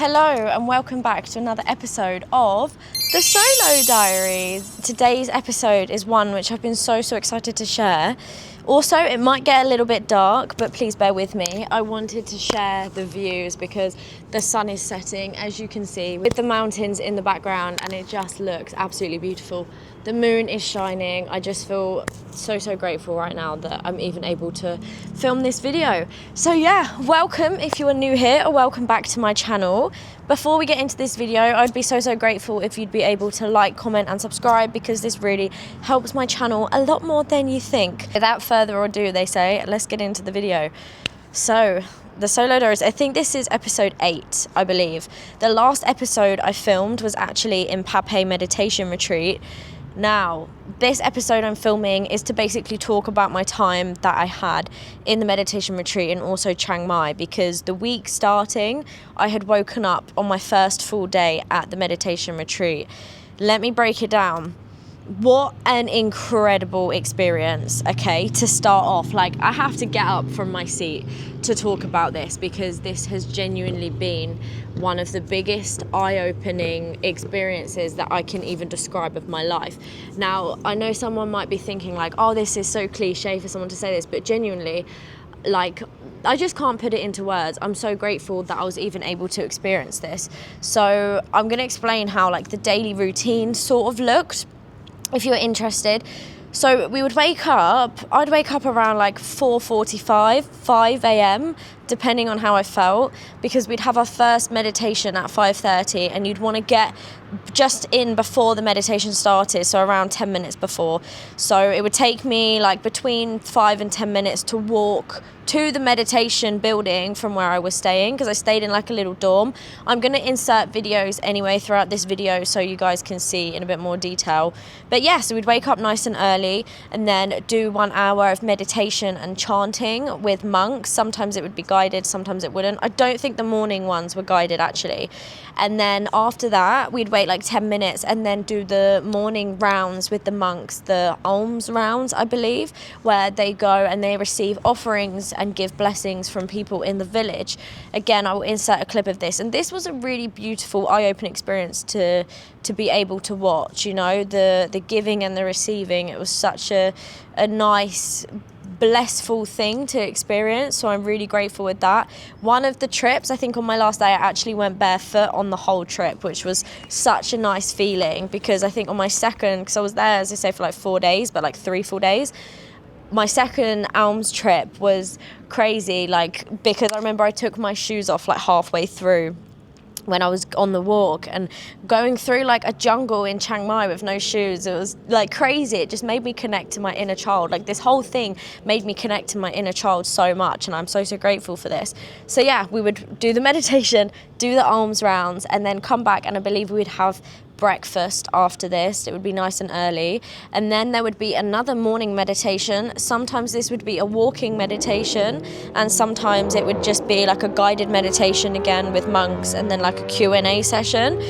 Hello and welcome back to another episode of the Solo Diaries. Today's episode is one which I've been so excited to share. Also, it might get a little bit dark, but please bear with me. I wanted to share the views because the sun is setting, as you can see, with the mountains in the background, and it just looks absolutely beautiful. The moon is shining. I just feel so grateful right now that I'm even able to film this video. So yeah, welcome if you are new here, or welcome back to my channel. Before we get into this video, I'd be so grateful if you'd be able to like, comment and subscribe, because this really helps my channel a lot more than you think. Without further ado, they say, let's get into the video. So, the Solo Diaries, I think this is episode 8, I believe. The last episode I filmed was actually in Pa Pae Meditation Retreat. Now, this episode I'm filming is to basically talk about my time that I had in the meditation retreat and also Chiang Mai, because the week starting, I had woken up on my first full day at the meditation retreat. Let me break it down. What an incredible experience, okay, to start off. Like, I have to get up from my seat to talk about this, because this has genuinely been one of the biggest eye-opening experiences that I can even describe of my life. Now, I know someone might be thinking like, oh, this is so cliche for someone to say this, but genuinely, like, I just can't put it into words. I'm so grateful that I was even able to experience this. So I'm going to explain how like the daily routine sort of looked, if you're interested. So we would wake up, I'd wake up around like 4:45, 5 a.m, depending on how I felt, because we'd have our first meditation at 5:30, and you'd want to get just in before the meditation started, so around 10 minutes before. So it would take me like between 5 and 10 minutes to walk to the meditation building from where I was staying, because I stayed in like a little dorm. I'm going to insert videos anyway throughout this video so you guys can see in a bit more detail. But yeah, so we'd wake up nice and early and then do 1 hour of meditation and chanting with monks. Sometimes it would be guided, sometimes it wouldn't. I don't think the morning ones were guided actually. And then after that, we'd wait like 10 minutes and then do the morning rounds with the monks, the alms rounds, I believe, where they go and they receive offerings and give blessings from people in the village. Again, I will insert a clip of this. And this was a really beautiful, eye-opening experience to be able to watch, you know, the giving and the receiving. It was such a nice, blissful thing to experience, so I'm really grateful with that. One of the trips, I think on my last day, I actually went barefoot on the whole trip, which was such a nice feeling, because I think on my second, because I was there, as I say, for like 4 days, but like 3 full days, my second alms trip was crazy, like, because I remember I took my shoes off like halfway through when I was on the walk, and going through like a jungle in Chiang Mai with no shoes, it was like crazy. It just made me connect to my inner child. Like, this whole thing made me connect to my inner child so much, and I'm so grateful for this. So yeah, we would do the meditation, do the alms rounds, and then come back, and I believe we'd have breakfast after this. It would be nice and early, and then there would be another morning meditation. Sometimes this would be a walking meditation, and sometimes it would just be like a guided meditation again with monks, and then like a Q&A session.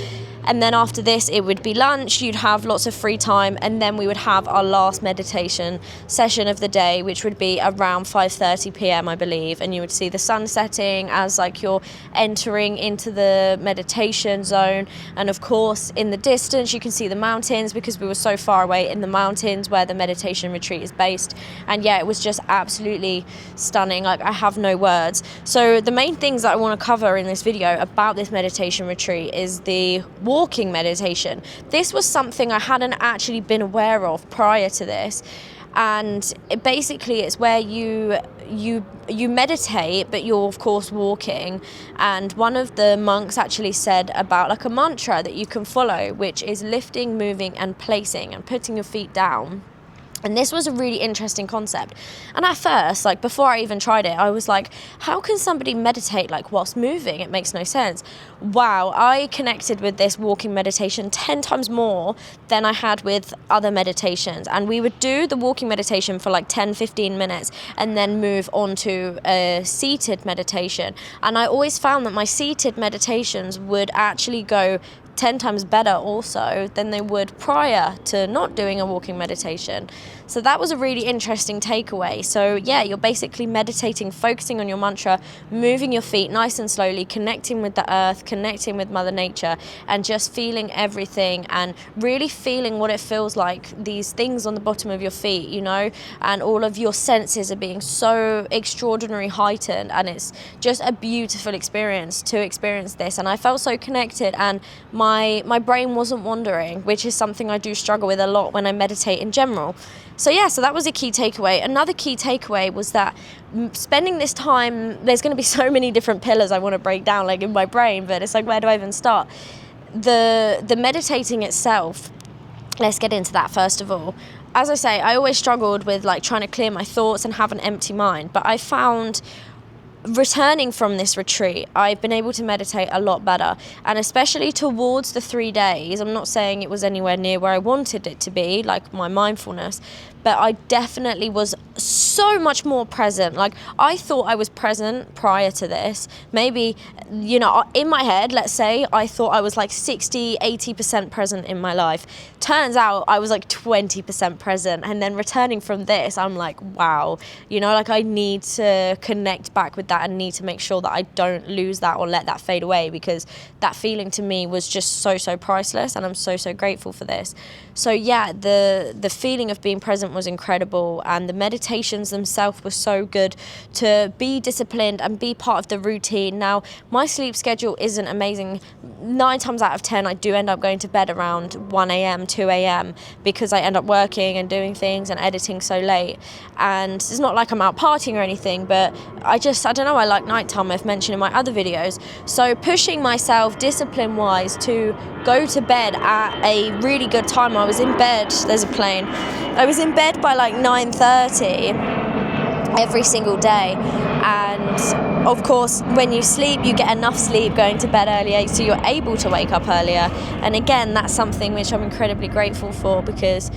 And then after this, it would be lunch, you'd have lots of free time, and then we would have our last meditation session of the day, which would be around 5:30 p.m, I believe, and you would see the sun setting as like you're entering into the meditation zone. And of course, in the distance, you can see the mountains, because we were so far away in the mountains where the meditation retreat is based. And yeah, it was just absolutely stunning. Like, I have no words. So the main things that I want to cover in this video about this meditation retreat is the walking meditation. This was something I hadn't actually been aware of prior to this, and it's where you meditate, but you're of course walking. And one of the monks actually said about like a mantra that you can follow, which is lifting, moving and placing, and putting your feet down. And this was a really interesting concept. And at first, like before I even tried it, I was like, how can somebody meditate like whilst moving? It makes no sense. Wow, I connected with this walking meditation 10 times more than I had with other meditations. And we would do the walking meditation for like 10-15 minutes and then move on to a seated meditation. And I always found that my seated meditations would actually go 10 times better also than they would prior to not doing a walking meditation. So that was a really interesting takeaway. So yeah, you're basically meditating, focusing on your mantra, moving your feet nice and slowly, connecting with the earth, connecting with Mother Nature, and just feeling everything and really feeling what it feels like, these things on the bottom of your feet, you know, and all of your senses are being so extraordinarily heightened, and it's just a beautiful experience to experience this. And I felt so connected, and my brain wasn't wandering, which is something I do struggle with a lot when I meditate in general. So yeah, so that was a key takeaway. Another key takeaway was that spending this time, there's going to be so many different pillars I want to break down like in my brain, but it's like, where do I even start? The meditating itself, let's get into that first of all. As I say, I always struggled with like trying to clear my thoughts and have an empty mind, but I found returning from this retreat, I've been able to meditate a lot better, and especially towards the 3 days. I'm not saying it was anywhere near where I wanted it to be, like my mindfulness, but I definitely was so much more present. Like, I thought I was present prior to this. Maybe, you know, in my head, let's say, I thought I was like 60-80% present in my life. Turns out I was like 20% present. And then returning from this, I'm like, wow, you know, like I need to connect back with that and need to make sure that I don't lose that or let that fade away, because that feeling to me was just so priceless, and I'm so grateful for this. So yeah, the feeling of being present was incredible, and the meditations themselves were so good to be disciplined and be part of the routine. Now, my sleep schedule isn't amazing. 9 times out of 10 I do end up going to bed around 1 a.m, 2 a.m, because I end up working and doing things and editing so late. And it's not like I'm out partying or anything, but I don't know, I like nighttime, I've mentioned in my other videos. So pushing myself discipline wise to go to bed at a really good time. I was in bed, there's a plane, I was in bed by like 9:30 every single day. And of course, when you sleep, you get enough sleep going to bed earlier, so you're able to wake up earlier. And again, that's something which I'm incredibly grateful for, because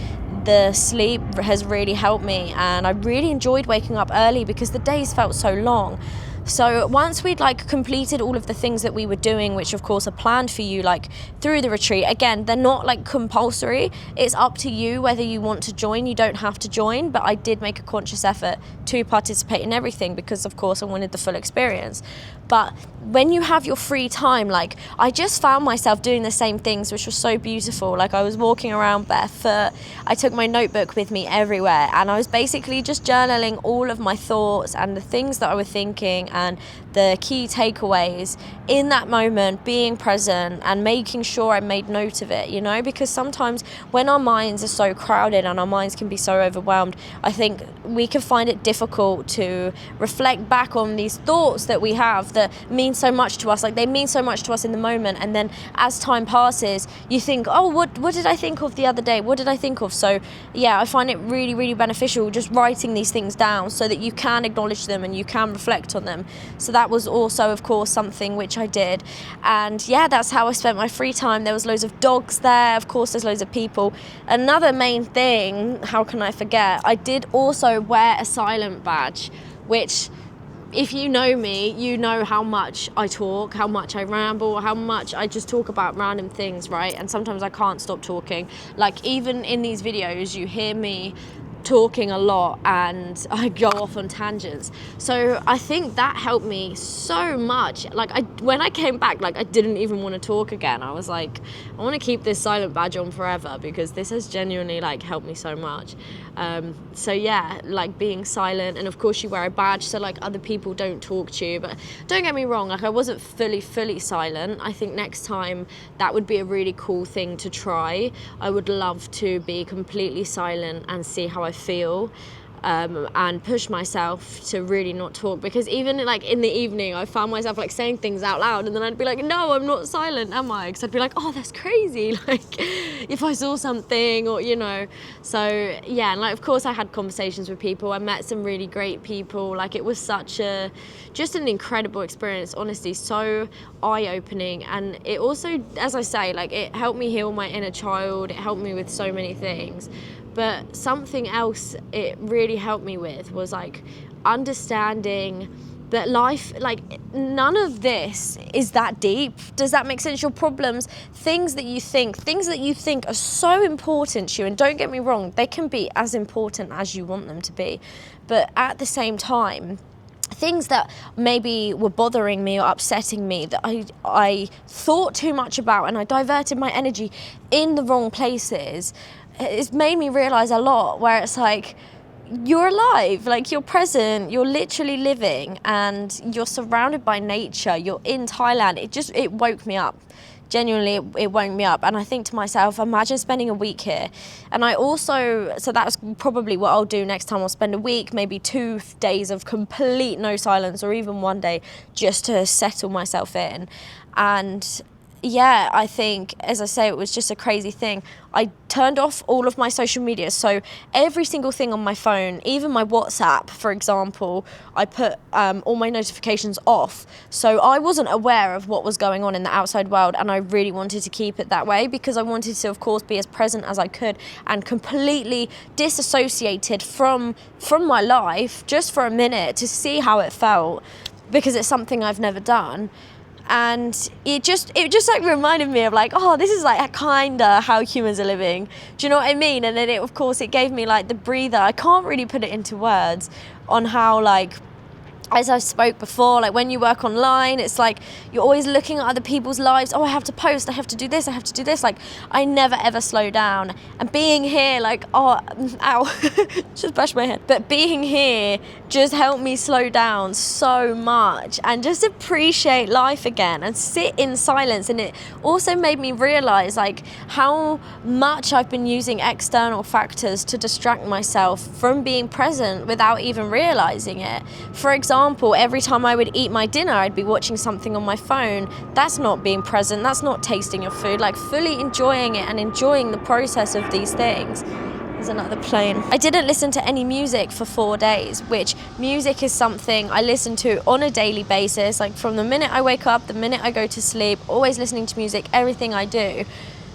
the sleep has really helped me, and I really enjoyed waking up early because the days felt so long. So once we'd like completed all of the things that we were doing, which of course are planned for you like through the retreat, again, they're not like compulsory. It's up to you whether you want to join. You don't have to join, but I did make a conscious effort to participate in everything because of course I wanted the full experience. But when you have your free time, like I just found myself doing the same things, which was so beautiful. Like I was walking around barefoot, I took my notebook with me everywhere, and I was basically just journaling all of my thoughts and the things that I was thinking and the key takeaways in that moment, being present and making sure I made note of it, you know, because sometimes when our minds are so crowded and our minds can be so overwhelmed, I think we can find it difficult to reflect back on these thoughts that we have that mean so much to us. Like they mean so much to us in the moment, and then as time passes you think, oh, what did I think of the other day, what did I think of? So yeah, I find it really beneficial just writing these things down so that you can acknowledge them and you can reflect on them. So that was also of course something which I did, and yeah, that's how I spent my free time. There was loads of dogs there, of course there's loads of people. Another main thing, how can I forget, I did also wear a silent badge, which if you know me, you know how much I talk, how much I ramble, how much I just talk about random things, right? And sometimes I can't stop talking. Like even in these videos, you hear me talking a lot and I go off on tangents. So I think that helped me so much. Like when I came back, like I didn't even want to talk again. I was like, I want to keep this silent badge on forever because this has genuinely like helped me so much. So yeah, like being silent, and of course you wear a badge so like other people don't talk to you. But don't get me wrong, like I wasn't fully silent. I think next time that would be a really cool thing to try. I would love to be completely silent and see how I feel. And push myself to really not talk, because even like in the evening I found myself like saying things out loud, and then I'd be like, no, I'm not silent, am I? Because I'd be like, oh, that's crazy, like if I saw something, or you know. So yeah, and like of course I had conversations with people, I met some really great people. Like it was just an incredible experience, honestly, so eye-opening. And it also, as I say, like it helped me heal my inner child, it helped me with so many things. But something else it really helped me with was like understanding But life, like, none of this is that deep. Does that make sense? Your problems, things that you think are so important to you, and don't get me wrong, they can be as important as you want them to be. But at the same time, things that maybe were bothering me or upsetting me, that I thought too much about, and I diverted my energy in the wrong places, it's made me realize a lot, where it's like, you're alive, like, you're present, you're literally living, and you're surrounded by nature, you're in Thailand. It woke me up. Genuinely, it woke me up. And I think to myself, imagine spending a week here. And I also, so that's probably what I'll do next time. I'll spend a week, maybe 2 days of complete no silence, or even 1 day, just to settle myself in. And yeah, I think, as I say, it was just a crazy thing. I turned off all of my social media, so every single thing on my phone, even my WhatsApp, for example, I put all my notifications off, so I wasn't aware of what was going on in the outside world, and I really wanted to keep it that way, because I wanted to, of course, be as present as I could and completely disassociated from my life just for a minute, to see how it felt, because it's something I've never done. And it just like reminded me of, like, oh, this is like kinda how humans are living. Do you know what I mean? And then of course it gave me like the breather. I can't really put it into words on how, like, as I spoke before, like, when you work online, it's like you're always looking at other people's lives. Oh, I have to post, I have to do this, I have to do this. Like, I never ever slow down. And being here, like, oh, ow, just bashed my head. But being here just helped me slow down so much and just appreciate life again and sit in silence. And it also made me realize, like, how much I've been using external factors to distract myself from being present without even realizing it. For example, every time I would eat my dinner, I'd be watching something on my phone. That's not being present, that's not tasting your food, like, fully enjoying it and enjoying the process of these things. There's another plane. I didn't listen to any music for 4 days, which music is something I listen to on a daily basis, like, from the minute I wake up, the minute I go to sleep, always listening to music, everything I do.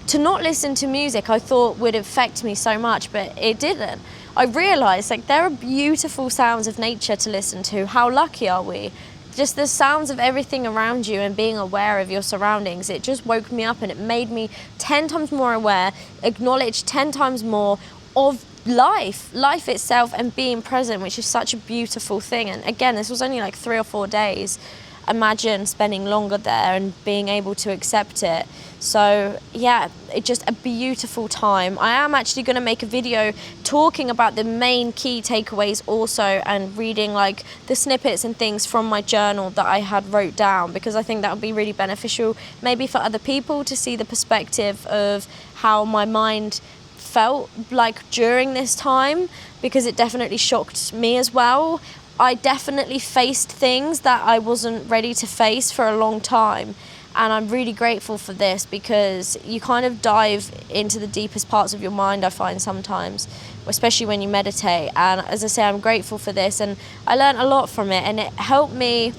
To not listen to music, I thought would affect me so much, but it didn't. I realised, like, there are beautiful sounds of nature to listen to. How lucky are we? Just the sounds of everything around you and being aware of your surroundings, it just woke me up, and it made me 10 times more aware, acknowledge 10 times more of life itself, and being present, which is such a beautiful thing. And again, this was only like 3 or 4 days. Imagine spending longer there and being able to accept it. So yeah, it's just a beautiful time. I am actually going to make a video talking about the main key takeaways also, and reading, like, the snippets and things from my journal that I had wrote down, because I think that would be really beneficial maybe for other people to see the perspective of how my mind felt like during this time, because it definitely shocked me as well. I definitely faced things that I wasn't ready to face for a long time. And I'm really grateful for this, because you kind of dive into the deepest parts of your mind, I find sometimes, especially when you meditate. And as I say, I'm grateful for this, and I learned a lot from it, and it helped me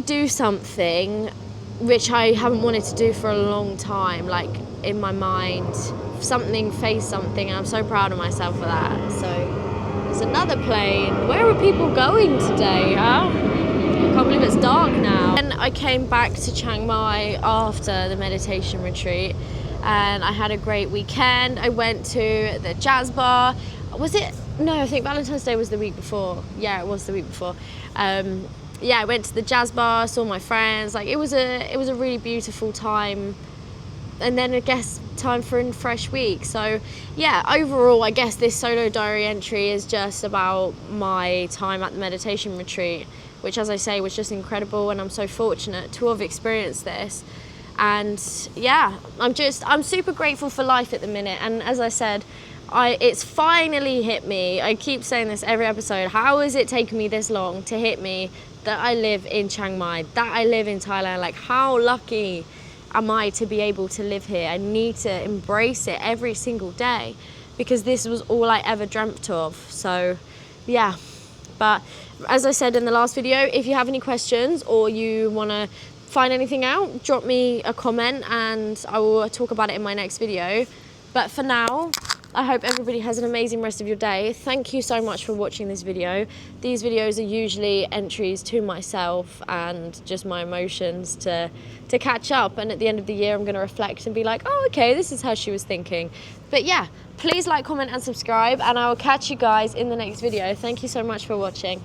do something which I haven't wanted to do for a long time, like, in my mind, face something, and I'm so proud of myself for that. So there's another plane. Where are people going today, huh? I can't believe it's dark now. And I came back to Chiang Mai after the meditation retreat, and I had a great weekend. I went to the jazz bar. Was it? No, I think Valentine's Day was the week before. Yeah, it was the week before. Yeah, I went to the jazz bar, saw my friends. Like, it was a really beautiful time. And then I guess time for a fresh week. So yeah, overall, I guess this solo diary entry is just about my time at the meditation retreat, which, as I say, was just incredible, and I'm so fortunate to have experienced this. And yeah, I'm super grateful for life at the minute. And as I said, it's finally hit me. I keep saying this every episode. How has it taken me this long to hit me that I live in Chiang Mai, that I live in Thailand? Like, how lucky am I to be able to live here? I need to embrace it every single day, because this was all I ever dreamt of. So yeah, but as I said in the last video, if you have any questions or you want to find anything out, drop me a comment and I will talk about it in my next video. But for now, I hope everybody has an amazing rest of your day. Thank you so much for watching this video. These videos are usually entries to myself and just my emotions to catch up, and at the end of the year I'm going to reflect and be like, oh okay, this is how she was thinking. But yeah, please like, comment and subscribe, and I will catch you guys in the next video. Thank you so much for watching.